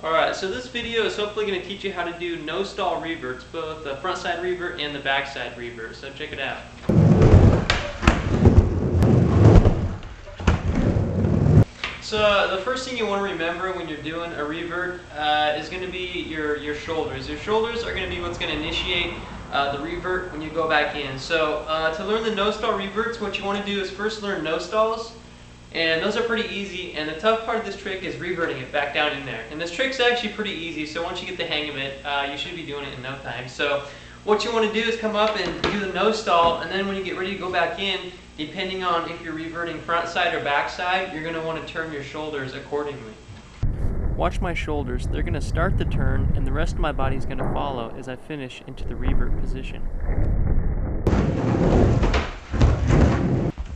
Alright, so this video is hopefully going to teach you how to do no stall reverts, both the front side revert and the back side revert, so check it out. So the first thing you want to remember when you're doing a revert is going to be your shoulders. Your shoulders are going to be what's going to initiate the revert when you go back in. So to learn the no stall reverts, what you want to do is first learn no stalls. And those are pretty easy, and the tough part of this trick is reverting it back down in there. And this trick's actually pretty easy, so once you get the hang of it, you should be doing it in no time. So what you want to do is come up and do the no stall, and then when you get ready to go back in, depending on if you're reverting front side or back side, you're going to want to turn your shoulders accordingly. Watch my shoulders. They're going to start the turn, and the rest of my body is going to follow as I finish into the revert position.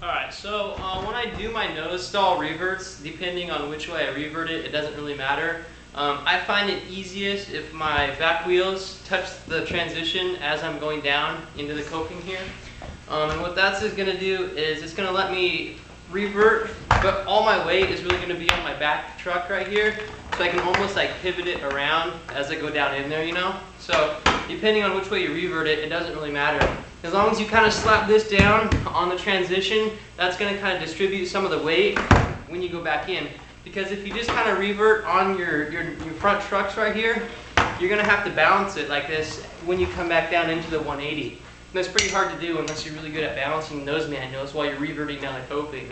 Alright, so when I do my no stall reverts, depending on which way I revert it, it doesn't really matter. I find it easiest if my back wheels touch the transition as I'm going down into the coping here. And what that's going to do is it's going to let me revert, but all my weight is really going to be on my back truck right here. So I can almost like pivot it around as I go down in there, you know? So depending on which way you revert it, it doesn't really matter. As long as you kind of slap this down on the transition, that's going to kind of distribute some of the weight when you go back in. Because if you just kind of revert on your front trucks right here, you're going to have to balance it like this when you come back down into the 180. And that's pretty hard to do unless you're really good at balancing those manuals while you're reverting down the coping.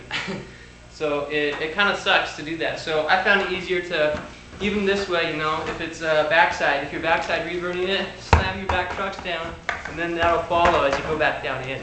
So it kind of sucks to do that. So I found it easier to, even this way, you know, if it's if you're backside reverting it, slam your back trucks down, and then that'll follow as you go back down in.